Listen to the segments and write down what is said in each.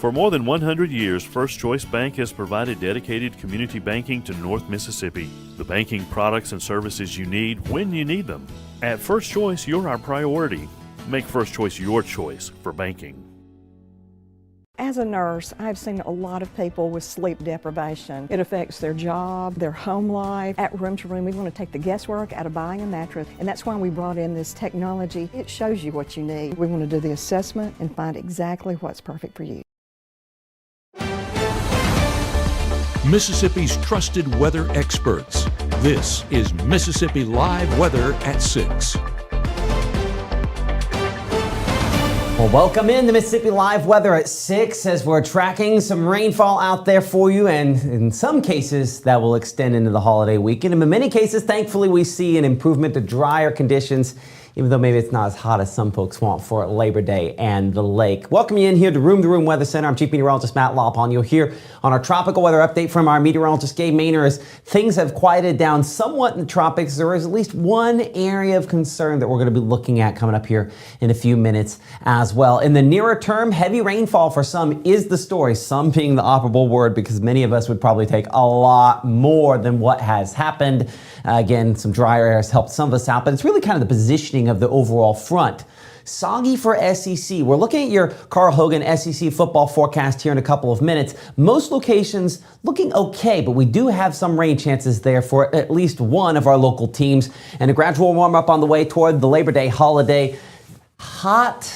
For more than 100 years, First Choice Bank has provided dedicated community banking to North Mississippi. The banking products and services you need when you need them. At First Choice, you're our priority. Make First Choice your choice for banking. As a nurse, I've seen a lot of people with sleep deprivation. It affects their job, their home life. At Room to Room, we want to take the guesswork out of buying a mattress, and that's why we brought in this technology. It shows you what you need. We want to do the assessment and find exactly what's perfect for you. Mississippi's trusted weather experts. This is Mississippi Live Weather at 6. Well, welcome in to Mississippi Live Weather at 6 as we're tracking some rainfall out there for you, and in some cases that will extend into the holiday weekend. And in many cases, thankfully, we see an improvement to drier conditions, even though maybe it's not as hot as some folks want for Labor Day and the lake. Welcome you in here to Room Weather Center. I'm Chief Meteorologist Matt Lawpon. You'll hear on our tropical weather update from our meteorologist Gabe Maynor as things have quieted down somewhat in the tropics. There is at least one area of concern that we're going to be looking at coming up here in a few minutes as well. In the nearer term, heavy rainfall for some is the story, some being the operable word because many of us would probably take a lot more than what has happened. Again, some drier air has helped some of us out, but it's really kind of the positioning of the overall front. Soggy for SEC. We're looking at your Carl Hogan SEC football forecast here in a couple of minutes. Most locations looking okay, but we do have some rain chances there for at least one of our local teams, and a gradual warm up on the way toward the Labor Day holiday. Hot,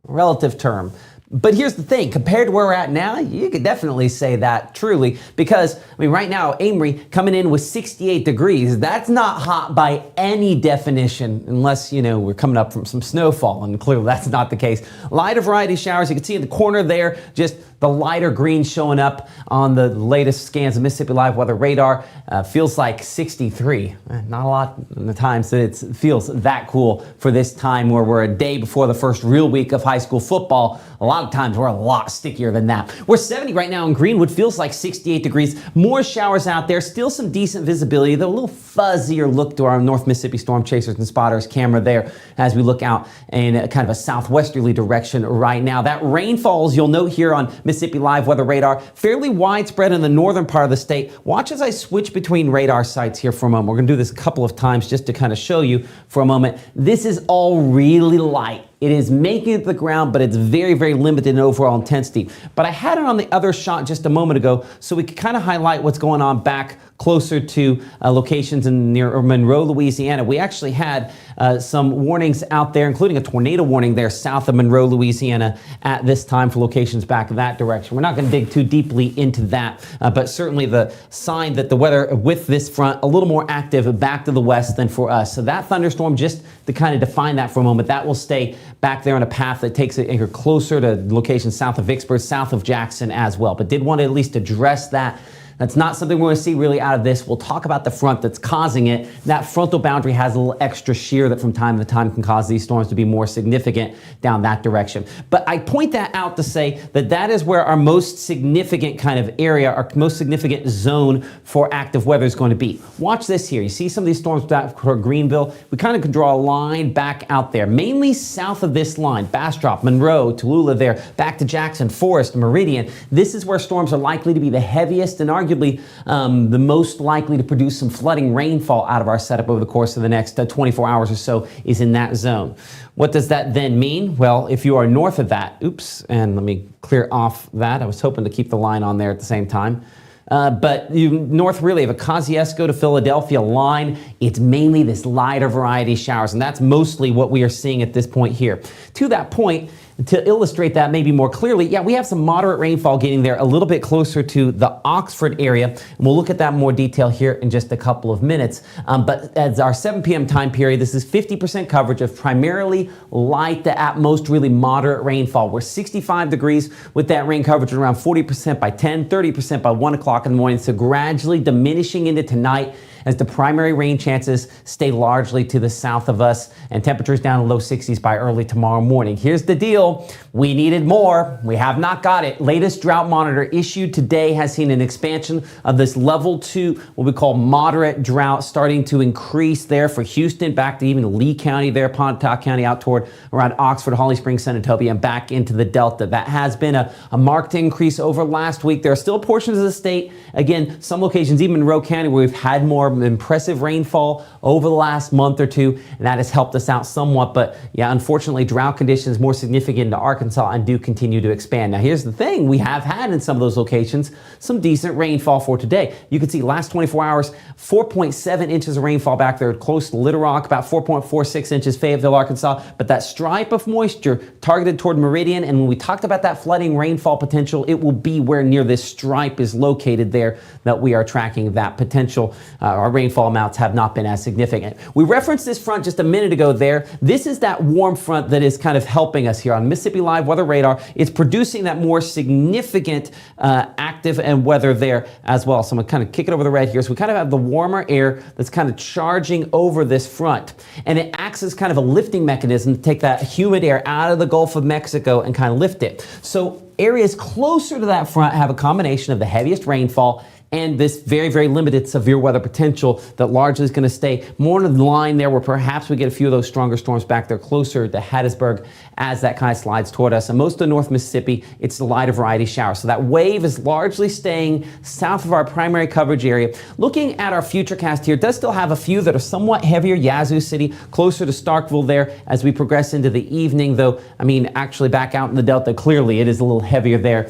relative term. But here's the thing, compared to where we're at now, you could definitely say that truly, because, I mean, right now, Amory coming in with 68 degrees. That's not hot by any definition, unless, you know, we're coming up from some snowfall, and clearly that's not the case. Lighter variety showers, you can see in the corner there, just the lighter green showing up on the latest scans of Mississippi Live Weather Radar. Feels like 63. Not a lot of the times that it feels that cool for this time where we're a day before the first real week of high school football. A lot of times we're a lot stickier than that. We're 70 right now in Greenwood, feels like 68 degrees. More showers out there, still some decent visibility, though a little fuzzier look to our North Mississippi Storm Chasers and Spotters camera there as we look out in kind of a southwesterly direction right now. That rainfall, as you'll note here on Mississippi Live Weather Radar, fairly widespread in the northern part of the state. Watch as I switch between radar sites here for a moment. We're going to do this a couple of times just to kind of show you for a moment. This is all really light. It is making it to the ground, but it's very, very limited in overall intensity. But I had it on the other shot just a moment ago, so we could kind of highlight what's going on back closer to locations near Monroe, Louisiana. We actually had some warnings out there, including a tornado warning there south of Monroe, Louisiana at this time for locations back that direction. We're not going to dig too deeply into that, but certainly the sign that the weather with this front a little more active back to the west than for us. So that thunderstorm, just to kind of define that for a moment, that will stay back there on a path that takes it closer to locations south of Vicksburg, south of Jackson as well. But did want to at least address that. That's not something we're going to see really out of this. We'll talk about the front that's causing it. That frontal boundary has a little extra shear that from time to time can cause these storms to be more significant down that direction. But I point that out to say that that is where our most significant kind of area, our most significant zone for active weather is going to be. Watch this here. You see some of these storms back for Greenville. We kind of can draw a line back out there, mainly south of this line, Bastrop, Monroe, Tallulah there, back to Jackson, Forest, Meridian. This is where storms are likely to be the heaviest and arguably the most likely to produce some flooding rainfall out of our setup over the course of the next 24 hours or so is in that zone. What does that then mean? Well, if you are north of that, and let me clear off that. I was hoping to keep the line on there at the same time. But you north really of a Kosciuszko to Philadelphia line, it's mainly this lighter variety showers, and that's mostly what we are seeing at this point here. To that point, to illustrate that maybe more clearly, yeah, we have some moderate rainfall getting there a little bit closer to the Oxford area, and we'll look at that in more detail here in just a couple of minutes. But as our 7 p.m. time period, this is 50% coverage of primarily light to at most really moderate rainfall. We're 65 degrees with that rain coverage around 40% by 10, 30% by 1 o'clock in the morning, so gradually diminishing into tonight as the primary rain chances stay largely to the south of us and temperatures down in low 60s by early tomorrow morning. Here's the deal. We needed more. We have not got it. Latest drought monitor issued today has seen an expansion of this level 2, what we call moderate drought, starting to increase there for Houston, back to even Lee County there, Pontotoc County, out toward around Oxford, Holly Springs, Senatobia, and back into the Delta. That has been a marked increase over last week. There are still portions of the state, again, some locations, even Monroe County, where we've had more impressive rainfall over the last month or two, and that has helped us out somewhat. But yeah, unfortunately, drought conditions more significant into Arkansas and do continue to expand. Now, here's the thing. We have had in some of those locations some decent rainfall for today. You can see last 24 hours, 4.7 inches of rainfall back there close to Little Rock, about 4.46 inches Fayetteville, Arkansas. But that stripe of moisture targeted toward Meridian, and when we talked about that flooding rainfall potential, it will be where near this stripe is located there that we are tracking that potential. Our rainfall amounts have not been as significant. We referenced this front just a minute ago there. This is that warm front that is kind of helping us here on Mississippi Live Weather Radar. It's producing that more significant active and weather there as well. So I'm going to kind of kick it over the red here. So we kind of have the warmer air that's kind of charging over this front, and it acts as kind of a lifting mechanism to take that humid air out of the Gulf of Mexico and kind of lift it. So areas closer to that front have a combination of the heaviest rainfall and this very, very limited severe weather potential that largely is going to stay more in the line there, where perhaps we get a few of those stronger storms back there closer to Hattiesburg as that kind of slides toward us. And most of North Mississippi, it's the lighter variety shower. So that wave is largely staying south of our primary coverage area. Looking at our futurecast here, it does still have a few that are somewhat heavier. Yazoo City, closer to Starkville there as we progress into the evening, though, I mean, actually back out in the Delta, clearly it is a little heavier there.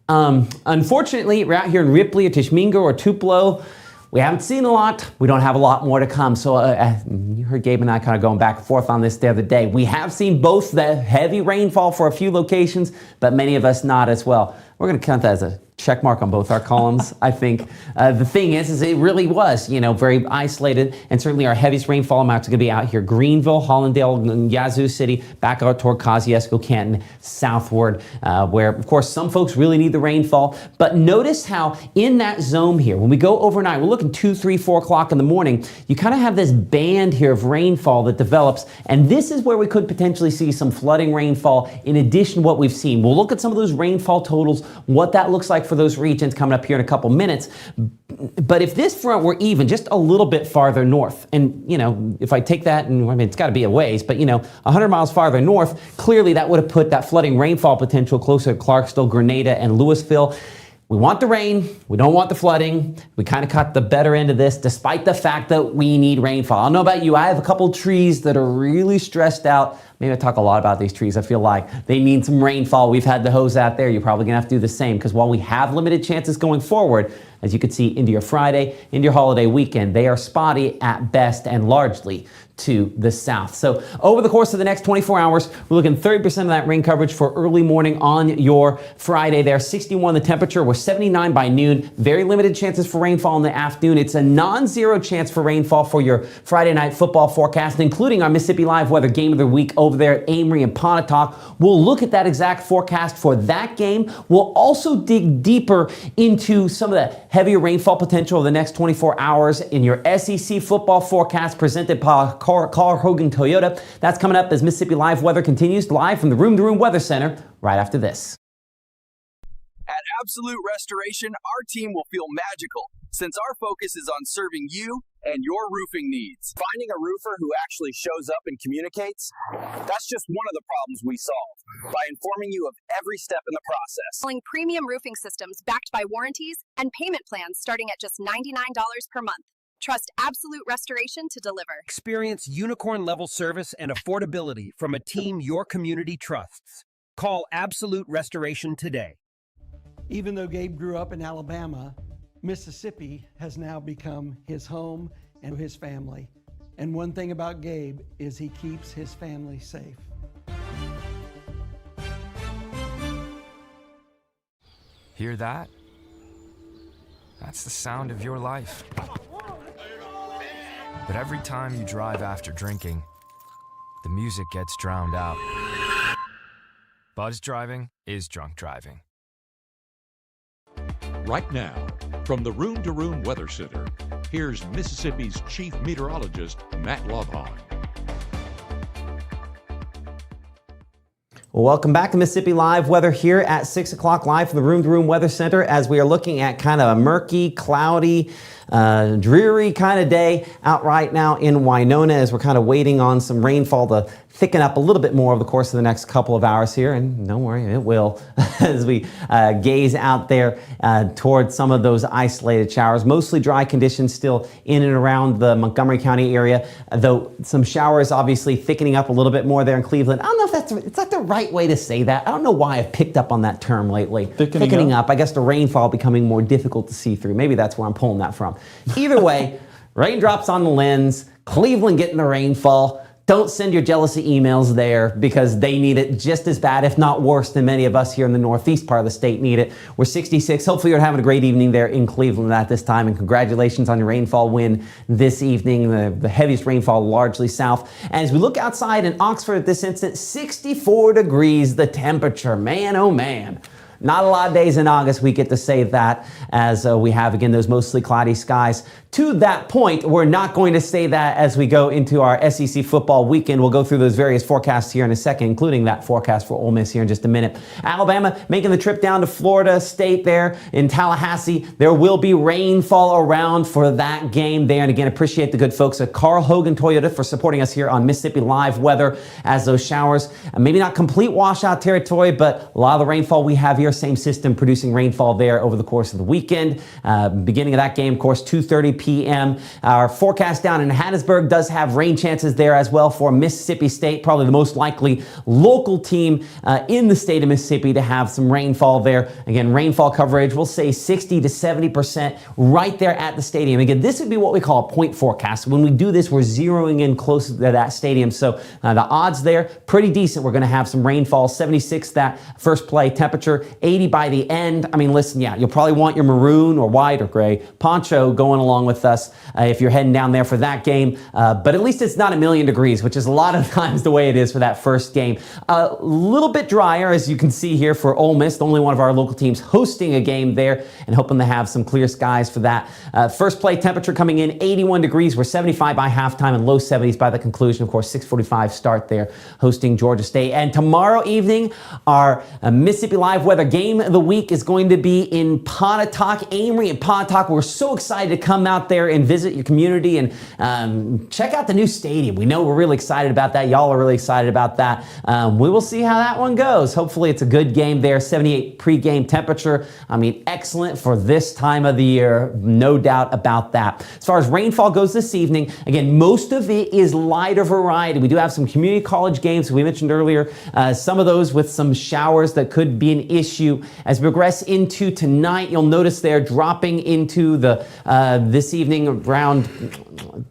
Unfortunately, we're out here in Ripley or Tishmingo or Tupelo. We haven't seen a lot. We don't have a lot more to come. So you heard Gabe and I kind of going back and forth on this the other day. We have seen both the heavy rainfall for a few locations, but many of us not as well. We're going to count that as a check mark on both our columns. I think the thing is it really was, very isolated, and certainly our heaviest rainfall amounts are going to be out here: Greenville, Hollandale, Yazoo City, back out toward Kosciuszko, Canton, southward, where, of course, some folks really need the rainfall. But notice how in that zone here, when we go overnight, we're looking 2, 3, 4 o'clock in the morning, you kind of have this band here of rainfall that develops, and this is where we could potentially see some flooding rainfall in addition to what we've seen. We'll look at some of those rainfall totals, what that looks like for those regions coming up here in a couple minutes. But if this front were even just a little bit farther north, and if I take that, and I mean, it's got to be a ways, but 100 miles farther north, clearly that would have put that flooding rainfall potential closer to Clarksville, Grenada, and Louisville. We want the rain. We don't want the flooding. We kind of caught the better end of this, despite the fact that we need rainfall. I don't know about you. I have a couple trees that are really stressed out. Maybe I talk a lot about these trees. I feel like they need some rainfall. We've had the hose out there. You're probably going to have to do the same, because while we have limited chances going forward, as you can see into your Friday, into your holiday weekend, they are spotty at best and largely to the south. So over the course of the next 24 hours, we're looking 30% of that rain coverage for early morning on your Friday there. 61 the temperature. We're 79 by noon. Very limited chances for rainfall in the afternoon. It's a non-zero chance for rainfall for your Friday night football forecast, including our Mississippi Live Weather Game of the Week over there at Amory and Pontotoc. We'll look at that exact forecast for that game. We'll also dig deeper into some of the heavier rainfall potential of the next 24 hours in your SEC football forecast presented by Carl Hogan Toyota. That's coming up as Mississippi Live Weather continues live from the Room to Room Weather Center right after this. At Absolute Restoration, our team will feel magical since our focus is on serving you and your roofing needs. Finding a roofer who actually shows up and communicates, that's just one of the problems we solve by informing you of every step in the process. Selling premium roofing systems backed by warranties and payment plans starting at just $99 per month. Trust Absolute Restoration to deliver. Experience unicorn-level service and affordability from a team your community trusts. Call Absolute Restoration today. Even though Gabe grew up in Alabama, Mississippi has now become his home and his family. And one thing about Gabe is he keeps his family safe. Hear that? That's the sound of your life. But every time you drive after drinking, the music gets drowned out. Buzz driving is drunk driving. Right now, from the Room to Room Weather Center, here's Mississippi's Chief Meteorologist, Matt Lovhawn. Well, welcome back to Mississippi Live Weather here at 6 o'clock live from the Room to Room Weather Center as we are looking at kind of a murky, cloudy, dreary kind of day out right now in Winona as we're kind of waiting on some rainfall to thicken up a little bit more over the course of the next couple of hours here, and don't worry, it will as we gaze out there towards some of those isolated showers. Mostly dry conditions still in and around the Montgomery County area, though some showers obviously thickening up a little bit more there in Cleveland. I don't know if it's not the right way to say that. I don't know why I've picked up on that term lately. Thickening up. I guess the rainfall becoming more difficult to see through. Maybe that's where I'm pulling that from. Either way, raindrops on the lens, Cleveland getting the rainfall. Don't send your jealousy emails there because they need it just as bad, if not worse, than many of us here in the northeast part of the state need it. We're 66. Hopefully you're having a great evening there in Cleveland at this time, and congratulations on your rainfall win this evening. The heaviest rainfall largely south. And as we look outside in Oxford at this instant, 64 degrees the temperature. Man, oh man. Not a lot of days in August we get to say that, as we have, again, those mostly cloudy skies. To that point, we're not going to say that as we go into our SEC football weekend. We'll go through those various forecasts here in a second, including that forecast for Ole Miss here in just a minute. Alabama making the trip down to Florida State there in Tallahassee. There will be rainfall around for that game there. And again, appreciate the good folks at Carl Hogan Toyota for supporting us here on Mississippi Live Weather as those showers, maybe not complete washout territory, but a lot of the rainfall we have here, same system producing rainfall there over the course of the weekend. Beginning of that game, of course, 2:30 p.m. Our forecast down in Hattiesburg does have rain chances there as well for Mississippi State, probably the most likely local team in the state of Mississippi to have some rainfall there. Again, rainfall coverage, we'll say 60 to 70% right there at the stadium. Again, this would be what we call a point forecast. When we do this, we're zeroing in close to that stadium. So the odds there, pretty decent. We're going to have some rainfall, 76 that first play temperature, 80 by the end. I mean, listen, yeah, you'll probably want your maroon or white or gray poncho going along with us if you're heading down there for that game. But at least it's not a million degrees, which is a lot of times the way it is for that first game. A little bit drier, as you can see here, for Ole Miss, the only one of our local teams hosting a game there, and hoping to have some clear skies for that. First play temperature coming in 81 degrees. We're 75 by halftime and low 70s by the conclusion. Of course, 6:45 start there hosting Georgia State. And tomorrow evening, our Mississippi Live Weather game of the week is going to be in Pontotoc. Amory and Pontotoc, we're so excited to come out there and visit your community and check out the new stadium. We know we're really excited about that. Y'all are really excited about that. We will see how that one goes. Hopefully it's a good game there. 78 pregame temperature. I mean, excellent for this time of the year. No doubt about that. As far as rainfall goes this evening, again, most of it is lighter variety. We do have some community college games we mentioned earlier. Some of those with some showers that could be an issue. As we progress into tonight, you'll notice they're dropping into the this evening around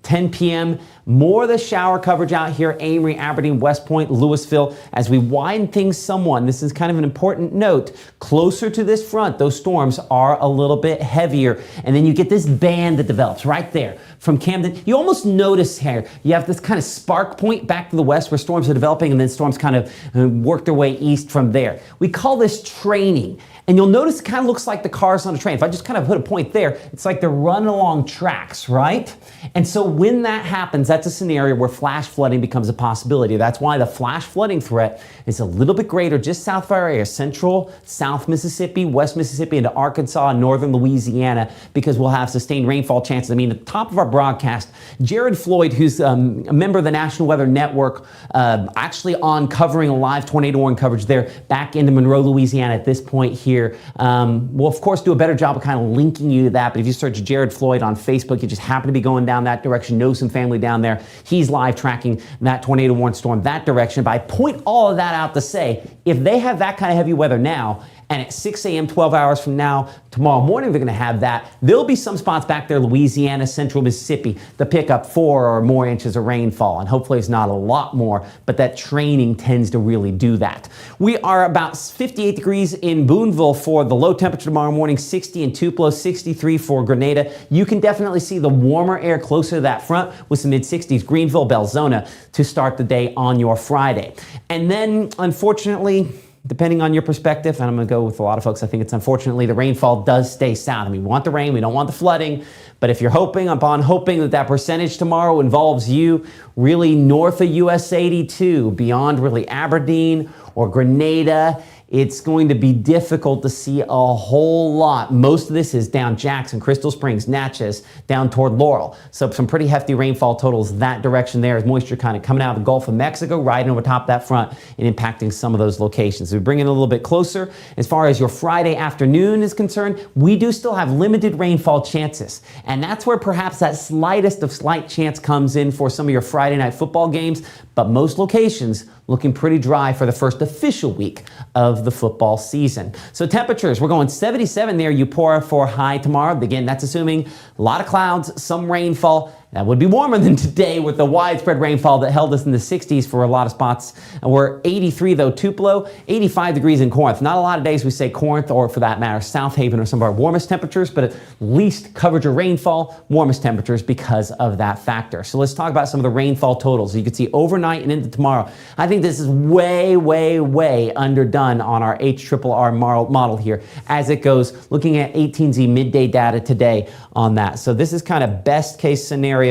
10 p.m. More of the shower coverage out here, Amory, Aberdeen, West Point, Louisville. As we widen things somewhat, this is kind of an important note, closer to this front, those storms are a little bit heavier. And then you get this band that develops right there from Camden. You almost notice here, you have this kind of spark point back to the west where storms are developing, and then storms kind of work their way east from there. We call this training. And you'll notice it kind of looks like the cars on a train. If I just kind of put a point there, it's like they're running along tracks, right? And so when that happens, that's a scenario where flash flooding becomes a possibility. That's why the flash flooding threat is a little bit greater just south of our area, central, south Mississippi, west Mississippi, into Arkansas and northern Louisiana, because we'll have sustained rainfall chances. I mean, at the top of our broadcast, Jared Floyd, who's a member of the National Weather Network, actually on covering a live tornado warning coverage there back into Monroe, Louisiana at this point here. We'll, of course, do a better job of kind of linking you to that. But if you search Jared Floyd on Facebook, you just happen to be going down that direction, know some family down there, he's live tracking that tornado warning storm that direction. But I point all of that out to say, if they have that kind of heavy weather now, and at 6 a.m., 12 hours from now, tomorrow morning, they're going to have that. There'll be some spots back there, Louisiana, central Mississippi, to pick up 4 or more inches of rainfall. And hopefully it's not a lot more, but that training tends to really do that. We are about 58 degrees in Boonville for the low temperature tomorrow morning, 60 in Tupelo, 63 for Grenada. You can definitely see the warmer air closer to that front with some mid-60s, Greenville, Belzona, to start the day on your Friday. And then, unfortunately, depending on your perspective, and I'm going to go with a lot of folks, I think it's unfortunately the rainfall does stay south. I mean, we want the rain, we don't want the flooding, but if you're hoping that percentage tomorrow involves you really north of US 82, beyond really Aberdeen or Grenada, it's going to be difficult to see a whole lot. Most of this is down Jackson, Crystal Springs, Natchez, down toward Laurel. So some pretty hefty rainfall totals that direction there as moisture kind of coming out of the Gulf of Mexico, riding over top of that front and impacting some of those locations. We bring it a little bit closer. As far as your Friday afternoon is concerned, we do still have limited rainfall chances. And that's where perhaps that slightest of slight chance comes in for some of your Friday night football games. But most locations looking pretty dry for the first official week of the football season. So temperatures, we're going 77 there, Eupora for high tomorrow. Again, that's assuming a lot of clouds, some rainfall. That would be warmer than today with the widespread rainfall that held us in the 60s for a lot of spots. And we're 83 though, Tupelo, 85 degrees in Corinth. Not a lot of days we say Corinth, or for that matter, South Haven are some of our warmest temperatures, but at least coverage of rainfall, warmest temperatures because of that factor. So let's talk about some of the rainfall totals. You can see overnight and into tomorrow. I think this is way, way, way underdone on our HRRR model here as it goes, looking at 18Z midday data today on that. So this is kind of best case scenario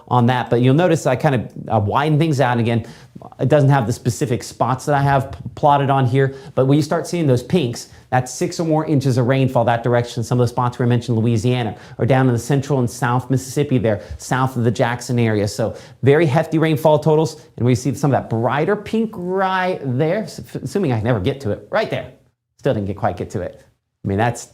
on that, but you'll notice I kind of widen things out. Again, it doesn't have the specific spots that I have plotted on here, but when you start seeing those pinks, that's 6 or more inches of rainfall that direction. Some of the spots where I mentioned Louisiana or down in the central and south Mississippi there, south of the Jackson area. So very hefty rainfall totals, and we see some of that brighter pink right there, assuming I can never get to it, right there. Still didn't quite get to it. I mean, that's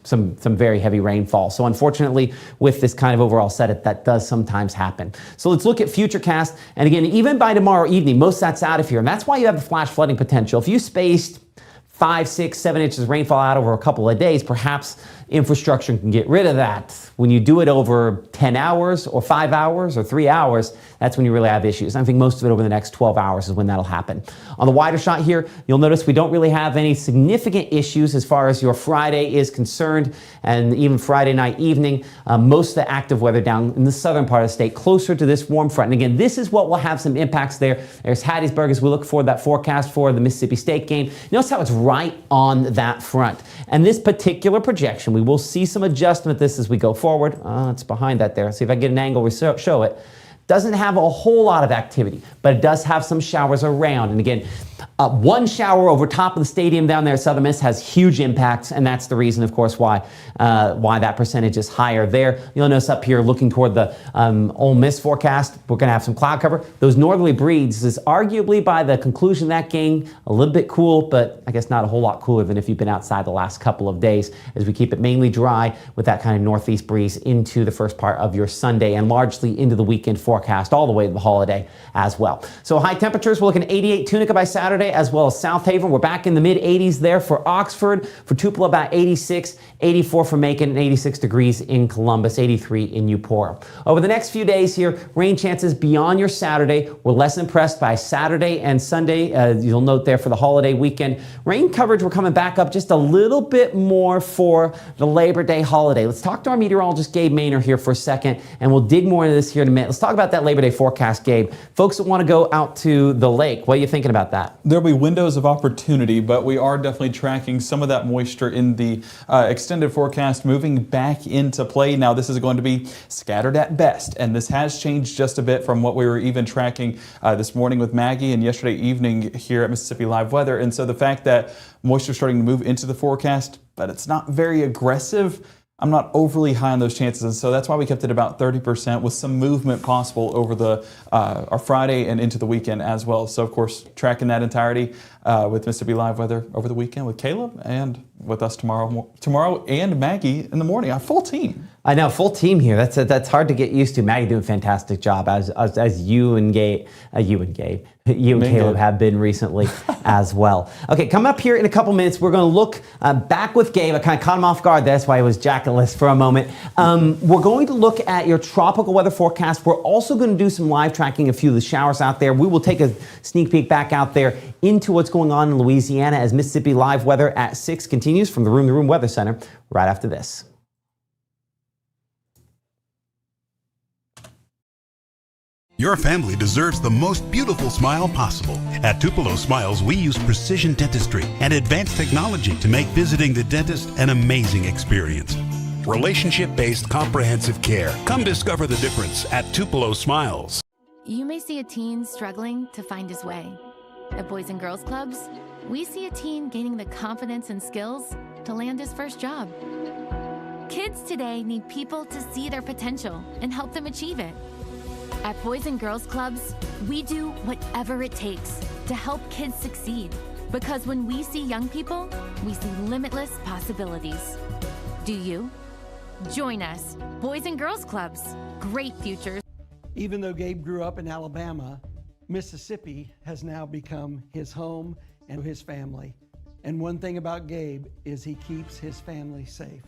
some very heavy rainfall. So unfortunately, with this kind of overall setup, that does sometimes happen. So let's look at Futurecast. And again, even by tomorrow evening, most of that's out of here. And that's why you have the flash flooding potential. If you spaced 5, 6, 7 inches of rainfall out over a couple of days, perhaps infrastructure can get rid of that. When you do it over 10 hours or 5 hours or 3 hours, that's when you really have issues. I think most of it over the next 12 hours is when that'll happen. On the wider shot here, you'll notice we don't really have any significant issues as far as your Friday is concerned, and even Friday night evening, most of the active weather down in the southern part of the state, closer to this warm front. And again, this is what will have some impacts there. There's Hattiesburg as we look for that forecast for the Mississippi State game. Notice how it's right on that front. And this particular projection, we will see some adjustment this as we go forward. It's behind that there. See if I get an angle, we show it. Doesn't have a whole lot of activity, but it does have some showers around. And again, one shower over top of the stadium down there at Southern Miss has huge impacts, and that's the reason, of course, why that percentage is higher there. You'll notice up here, looking toward the Ole Miss forecast, we're going to have some cloud cover. Those northerly breeze is arguably, by the conclusion of that game, a little bit cool, but I guess not a whole lot cooler than if you've been outside the last couple of days, as we keep it mainly dry with that kind of northeast breeze into the first part of your Sunday and largely into the weekend forecast all the way to the holiday as well. So high temperatures, we're looking at 88 Tunica by Saturday, as well as South Haven. We're back in the mid 80s there for Oxford. For Tupelo, about 86, 84 for Macon, and 86 degrees in Columbus, 83 in Eupora. Over the next few days here, rain chances beyond your Saturday. We're less impressed by Saturday and Sunday. You'll note there for the holiday weekend. Rain coverage, we're coming back up just a little bit more for the Labor Day holiday. Let's talk to our meteorologist, Gabe Maynor, here for a second, and we'll dig more into this here in a minute. Let's talk about that Labor Day forecast, Gabe. Folks that want to go out to the lake, what are you thinking about that? There'll be windows of opportunity, but we are definitely tracking some of that moisture in the extended forecast moving back into play. Now, this is going to be scattered at best, and this has changed just a bit from what we were even tracking this morning with Maggie and yesterday evening here at Mississippi Live Weather. And so the fact that moisture is starting to move into the forecast, but it's not very aggressive, I'm not overly high on those chances, and so that's why we kept it about 30% with some movement possible over the our Friday and into the weekend as well. So, of course, tracking that entirety with Mississippi Live Weather over the weekend with Caleb and with us tomorrow and Maggie in the morning. A full team. I know, full team here. That's hard to get used to. Maggie doing a fantastic job as you and Caleb have been recently as well. Okay, coming up here in a couple minutes, we're going to look back with Gabe. I kind of caught him off guard. That's why he was jacketless for a moment. We're going to look at your tropical weather forecast. We're also going to do some live tracking a few of the showers out there. We will take a sneak peek back out there into what's going on in Louisiana as Mississippi Live Weather at 6 continues from the Room to Room Weather Center right after this. Your family deserves the most beautiful smile possible. At Tupelo Smiles, we use precision dentistry and advanced technology to make visiting the dentist an amazing experience. Relationship-based comprehensive care. Come discover the difference at Tupelo Smiles. You may see a teen struggling to find his way. At Boys and Girls Clubs, we see a teen gaining the confidence and skills to land his first job. Kids today need people to see their potential and help them achieve it. At Boys and Girls Clubs, we do whatever it takes to help kids succeed. Because when we see young people, we see limitless possibilities. Do you? Join us, Boys and Girls Clubs. Great futures. Even though Gabe grew up in Alabama, Mississippi has now become his home and his family. And one thing about Gabe is he keeps his family safe.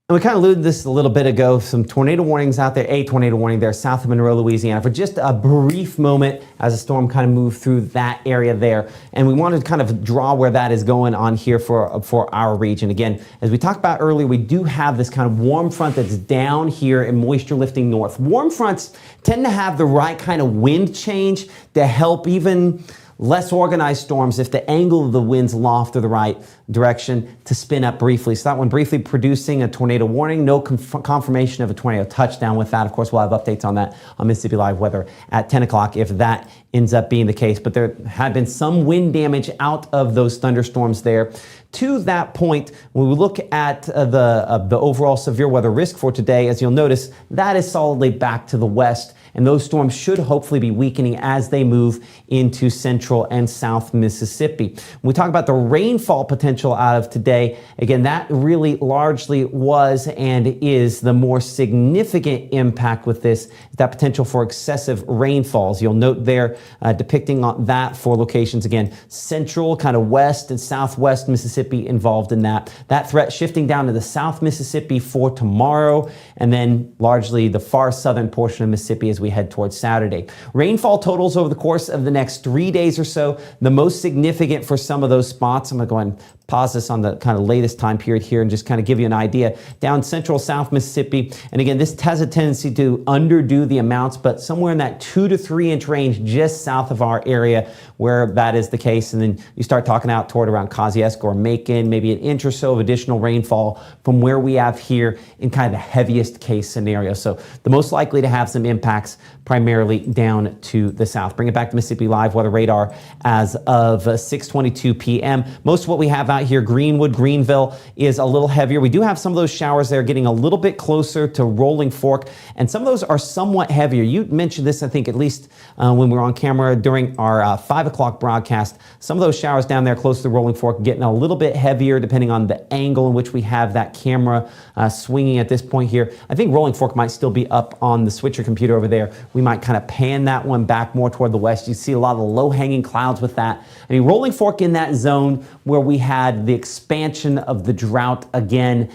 And we kind of alluded this a little bit ago, some tornado warnings out there, a tornado warning there south of Monroe, Louisiana, for just a brief moment as the storm kind of moved through that area there. And we wanted to kind of draw where that is going on here for our region. Again, as we talked about earlier, we do have this kind of warm front that's down here and moisture lifting north. Warm fronts tend to have the right kind of wind change to help even less organized storms, if the angle of the winds loft to the right direction, to spin up briefly. So that one briefly producing a tornado warning, no confirmation of a tornado touchdown with that. Of course, we'll have updates on that on Mississippi Live Weather at 10 o'clock if that ends up being the case. But there had been some wind damage out of those thunderstorms there. To that point, when we look at the overall severe weather risk for today, as you'll notice, that is solidly back to the west. And those storms should hopefully be weakening as they move into central and south Mississippi. When we talk about the rainfall potential out of today, again, that really largely was and is the more significant impact with this, that potential for excessive rainfalls. You'll note there depicting on that for locations, again, central, kind of west and southwest Mississippi involved in that. That threat shifting down to the south Mississippi for tomorrow, and then largely the far southern portion of Mississippi as we head towards Saturday. Rainfall totals over the course of the next 3 days or so, the most significant for some of those spots. I'm going to go ahead and pause this on the kind of latest time period here and just kind of give you an idea. Down central South Mississippi, and again, this has a tendency to underdo the amounts, but somewhere in that 2 to 3 inch range just south of our area where that is the case. And then you start talking out toward around Kosciuszko or Macon, maybe an inch or so of additional rainfall from where we have here in kind of the heaviest case scenario. So the most likely to have some impacts primarily down to the south. Bring it back to Mississippi Live Weather Radar as of 6:22 p.m. Most of what we have out here, Greenwood, Greenville, is a little heavier. We do have some of those showers there getting a little bit closer to Rolling Fork, and some of those are somewhat heavier. You mentioned this, I think, at least when we were on camera during our 5 o'clock broadcast. Some of those showers down there close to Rolling Fork getting a little bit heavier depending on the angle in which we have that camera swinging at this point here. I think Rolling Fork might still be up on the switcher computer over there. We might kind of pan that one back more toward the west. You see a lot of the low-hanging clouds with that. I mean, Rolling Fork in that zone where we had the expansion of the drought again,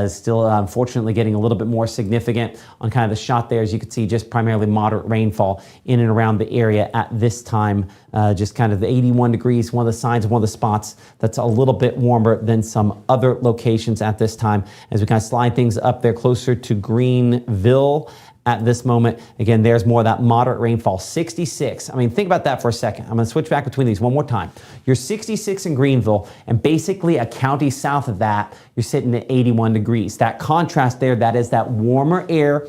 still unfortunately getting a little bit more significant on kind of the shot there. As you can see, just primarily moderate rainfall in and around the area at this time. Just kind of the 81 degrees, one of the signs, one of the spots that's a little bit warmer than some other locations at this time. As we kind of slide things up there closer to Greenville at this moment. Again, there's more of that moderate rainfall, 66. I mean, think about that for a second. I'm going to switch back between these one more time. You're 66 in Greenville, and basically a county south of that, you're sitting at 81 degrees. That contrast there, that is that warmer air,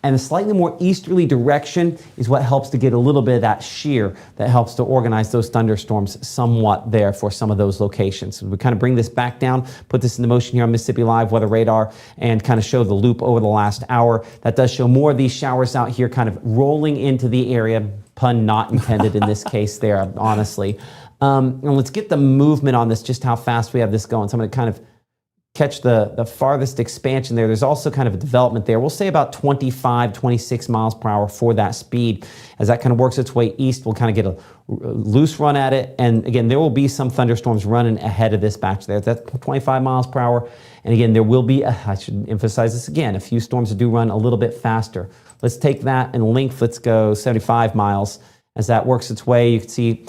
and a slightly more easterly direction is what helps to get a little bit of that shear that helps to organize those thunderstorms somewhat there for some of those locations. So we kind of bring this back down, put this into motion here on Mississippi Live Weather Radar, and kind of show the loop over the last hour. That does show more of these showers out here kind of rolling into the area. Pun not intended in this case there, honestly. And let's get the movement on this, just how fast we have this going. So I'm going to kind of catch the farthest expansion there. There's also kind of a development there. We'll say about 25, 26 miles per hour for that speed. As that kind of works its way east, we'll kind of get a loose run at it. And again, there will be some thunderstorms running ahead of this batch there. That's 25 miles per hour. And again, there will be, I should emphasize this again, a few storms that do run a little bit faster. Let's take that in length. Let's go 75 miles. As that works its way, you can see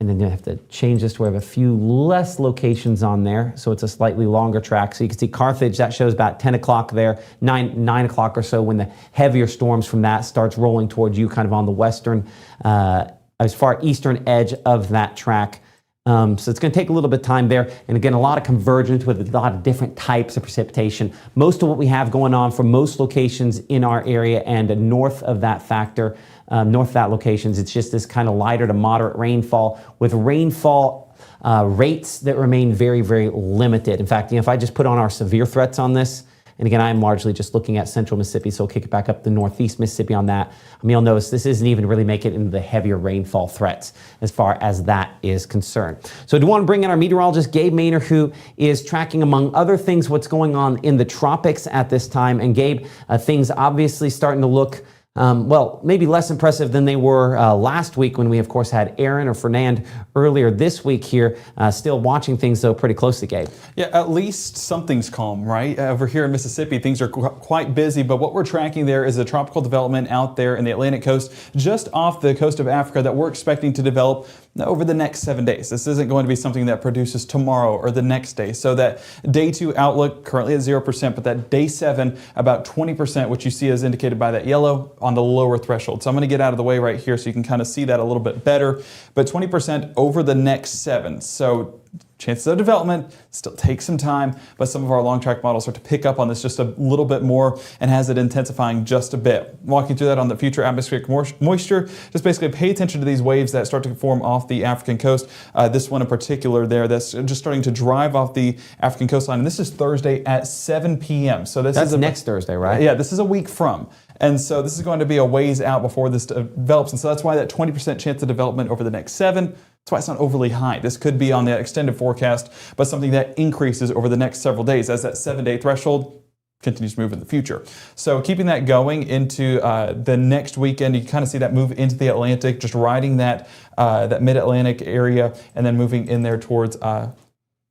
And then you have to change this to where we have a few less locations on there. So it's a slightly longer track. So you can see Carthage, that shows about 10 o'clock there, 9 o'clock or so when the heavier storms from that starts rolling towards you kind of on the western, as far eastern edge of that track. So it's going to take a little bit of time there. And again, a lot of convergence with a lot of different types of precipitation. Most of what we have going on for most locations in our area and north of that factor, north of that locations, it's just this kind of lighter to moderate rainfall with rainfall rates that remain very, very limited. In fact, if I just put on our severe threats on this, and again, I'm largely just looking at central Mississippi, so I'll kick it back up to northeast Mississippi on that. I mean, you'll notice this isn't even really making it into the heavier rainfall threats as far as that is concerned. So I do want to bring in our meteorologist, Gabe Maynor, who is tracking, among other things, what's going on in the tropics at this time. And Gabe, things obviously starting to look well, maybe less impressive than they were last week when we, of course, had Aaron or Fernand earlier this week here. Still watching things, though, pretty closely, Gabe. Yeah, at least something's calm, right? Over here in Mississippi, things are quite busy, but what we're tracking there is a tropical development out there in the Atlantic coast, just off the coast of Africa, that we're expecting to develop over the next 7 days. This isn't going to be something that produces tomorrow or the next day. So that day 2 outlook currently at 0%, but that day 7 about 20%, which you see is indicated by that yellow on the lower threshold. So I'm going to get out of the way right here so you can kind of see that a little bit better. But 20% over the next 7. So chances of development still take some time, but some of our long track models start to pick up on this just a little bit more and has it intensifying just a bit. Walking through that on the future atmospheric moisture, just basically pay attention to these waves that start to form off the African coast. This one in particular there, that's just starting to drive off the African coastline. And this is Thursday at 7 p.m. So that's next Thursday, right? Yeah, this is a week from. And so this is going to be a ways out before this develops. And so that's why that 20% chance of development over the next 7, that's why it's not overly high. This could be on the extended forecast, but something that increases over the next several days as that 7-day threshold continues to move in the future. So keeping that going into the next weekend, you can kind of see that move into the Atlantic, just riding that, that mid-Atlantic area and then moving in there towards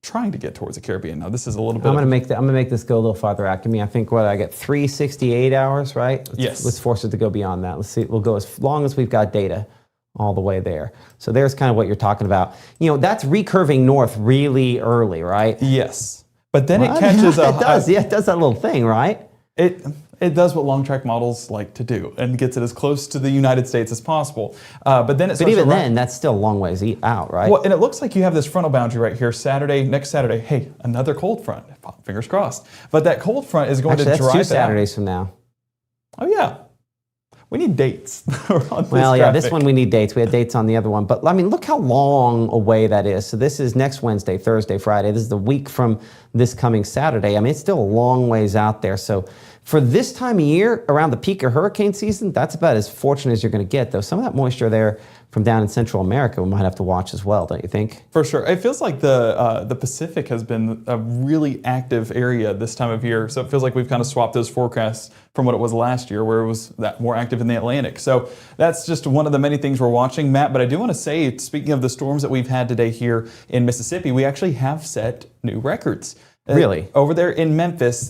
trying to get towards the Caribbean. Now this is a little bit. I'm going to make this go a little farther out. Give me, I think, I get 368 hours, right? Yes. Let's force it to go beyond that. Let's see. We'll go as long as we've got data all the way there. So there's kind of what you're talking about. That's recurving north really early, right? Yes. But then it catches it does. Yeah, it does that little thing, right? It does what long track models like to do and gets it as close to the United States as possible. But then even then, that's still a long ways out, right? Well, and it looks like you have this frontal boundary right here. Next Saturday, hey, another cold front. Fingers crossed. But that cold front is going to drive that's 2 Saturdays from now. Oh yeah. We need dates. Well, yeah, this one we need dates. We had dates on the other one. But I mean, look how long away that is. So this is next Wednesday, Thursday, Friday. This is the week from this coming Saturday. I mean, it's still a long ways out there. So for this time of year, around the peak of hurricane season, that's about as fortunate as you're going to get, though. Some of that moisture there from down in Central America we might have to watch as well, don't you think? For sure. It feels like the Pacific has been a really active area this time of year. So it feels like we've kind of swapped those forecasts from what it was last year, where it was that more active in the Atlantic. So that's just one of the many things we're watching, Matt. But I do want to say, speaking of the storms that we've had today here in Mississippi, we actually have set new records. Really? Over there in Memphis,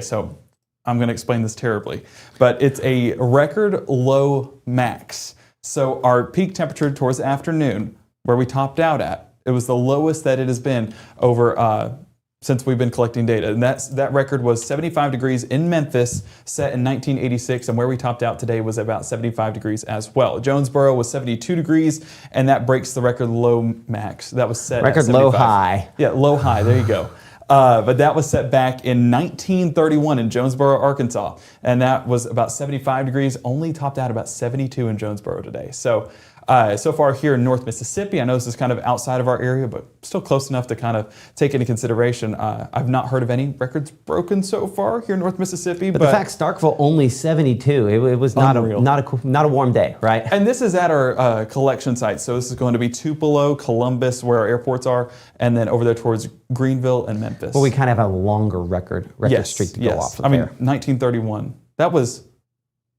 so I'm going to explain this terribly, but it's a record low max. So our peak temperature towards the afternoon, where we topped out at, it was the lowest that it has been over since we've been collecting data. And that record was 75 degrees in Memphis, set in 1986, and where we topped out today was about 75 degrees as well. Jonesboro was 72 degrees, and that breaks the record low max. That was set record at 75. Low high. Yeah, low high, there you go. But that was set back in 1931 in Jonesboro, Arkansas. And that was about 75 degrees, only topped out about 72 in Jonesboro today. So far here in North Mississippi, I know this is kind of outside of our area, but still close enough to kind of take into consideration. I've not heard of any records broken so far here in North Mississippi. But the fact Starkville only 72, it was not a warm day, right? And this is at our collection site. So this is going to be Tupelo, Columbus, where our airports are, and then over there towards Greenville and Memphis. Well, we kind of have a longer record streak to go off of there. 1931. That was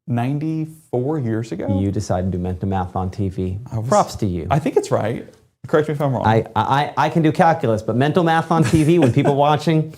94 years ago. You decided to do mental math on TV. Props to you. I think it's right. Correct me if I'm wrong. I can do calculus, but mental math on TV when people watching,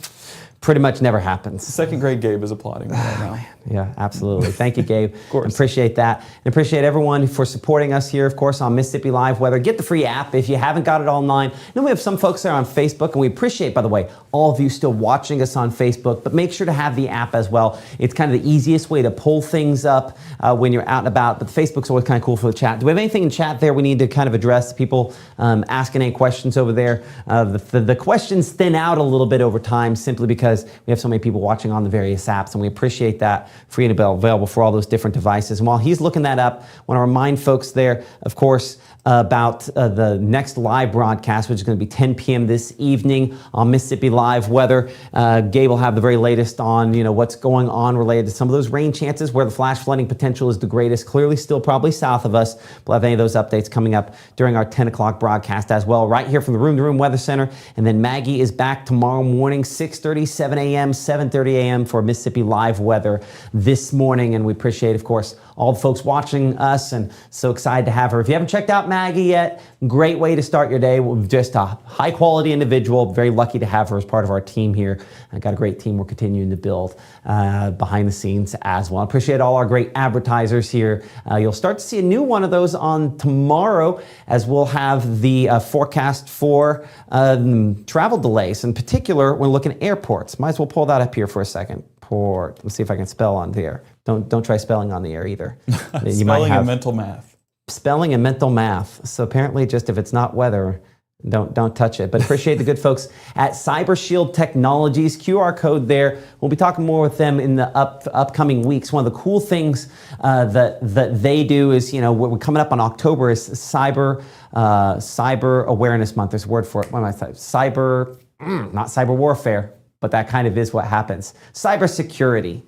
pretty much never happens. Second grade Gabe is applauding right now. Yeah, absolutely. Thank you, Gabe. Of course. Appreciate that. And appreciate everyone for supporting us here, of course, on Mississippi Live Weather. Get the free app if you haven't got it online. Then we have some folks there on Facebook, and we appreciate, by the way, all of you still watching us on Facebook, but make sure to have the app as well. It's kind of the easiest way to pull things up when you're out and about, but Facebook's always kind of cool for the chat. Do we have anything in chat there we need to kind of address? People asking any questions over there? The questions thin out a little bit over time simply because we have so many people watching on the various apps, and we appreciate that. Free and available for all those different devices. And while he's looking that up, I want to remind folks there, of course, about the next live broadcast, which is going to be 10 p.m. this evening on Mississippi Live Weather. Gabe will have the very latest on, what's going on related to some of those rain chances, where the flash flooding potential is the greatest. Clearly still probably south of us. We'll have any of those updates coming up during our 10 o'clock broadcast as well, right here from the Room to Room Weather Center. And then Maggie is back tomorrow morning, 6:30, 7 a.m., 7:30 a.m. for Mississippi Live Weather this morning. And we appreciate, of course, all the folks watching us, and so excited to have her. If you haven't checked out Maggie yet, great way to start your day. Just a high quality individual. Very lucky to have her as part of our team here. I got a great team we're continuing to build behind the scenes as well. I appreciate all our great advertisers here. You'll start to see a new one of those on tomorrow, as we'll have the forecast for travel delays. In particular, we're looking at airports. Might as well pull that up here for a second. Port. Let's see if I can spell on the air. Don't try spelling on the air either. You Spelling and mental math. Spelling and mental math. So apparently, just if it's not weather, don't touch it. But appreciate the good folks at Cyber Shield Technologies. QR code there. We'll be talking more with them in the upcoming weeks. One of the cool things that they do is, we're coming up on October is Cyber Awareness Month. There's a word for it. What am I saying? Not cyber warfare, but that kind of is what happens. Cybersecurity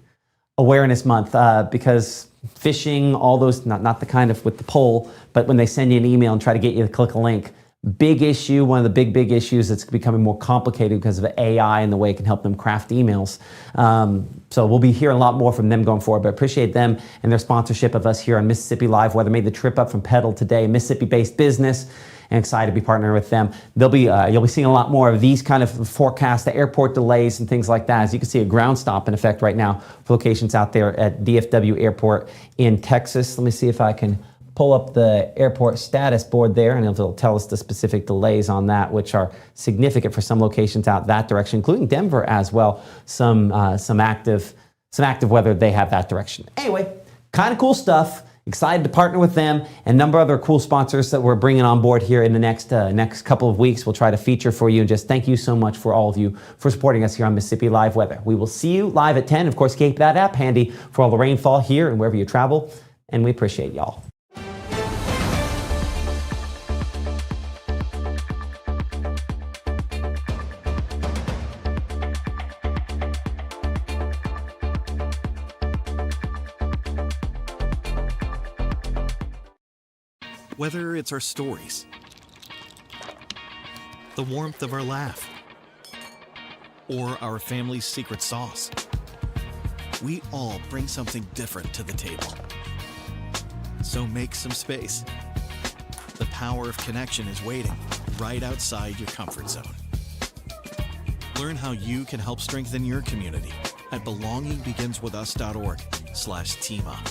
Awareness Month, because phishing, all those, not the kind of with the poll, but when they send you an email and try to get you to click a link, big issue, one of the big issues that's becoming more complicated because of AI and the way it can help them craft emails. So we'll be hearing a lot more from them going forward, but appreciate them and their sponsorship of us here on Mississippi Live Weather. Made the trip up from Petal today, Mississippi-based business, and excited to be partnering with them. They'll be you'll be seeing a lot more of these kind of forecasts, the airport delays and things like that. As you can see, a ground stop in effect right now for locations out there at DFW Airport in Texas. Let me see if I can pull up the airport status board there, and it'll tell us the specific delays on that, which are significant for some locations out that direction, including Denver as well. Some active weather they have that direction. Anyway, kind of cool stuff. Excited to partner with them and a number of other cool sponsors that we're bringing on board here in the next couple of weeks. We'll try to feature for you, and just thank you so much for all of you for supporting us here on Mississippi Live Weather. We will see you live at 10. Of course, keep that app handy for all the rainfall here and wherever you travel, and we appreciate y'all. Whether it's our stories, the warmth of our laugh, or our family's secret sauce, we all bring something different to the table. So make some space. The power of connection is waiting right outside your comfort zone. Learn how you can help strengthen your community at belongingbeginswithus.org/teamup.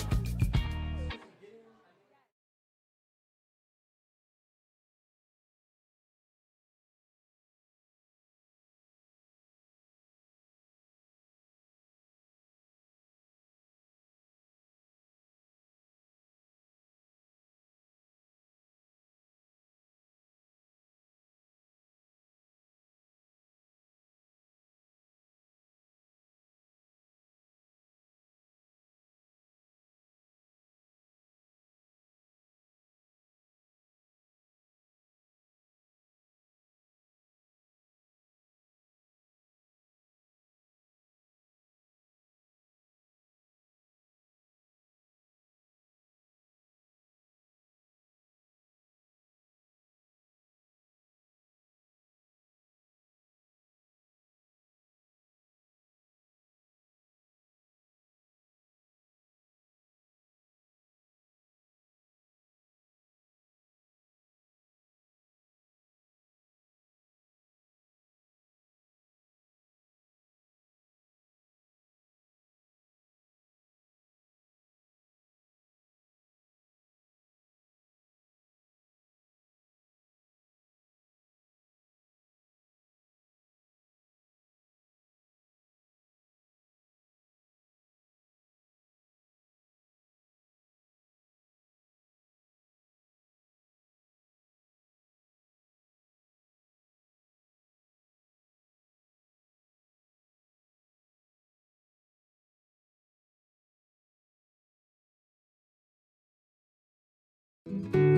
Gabe.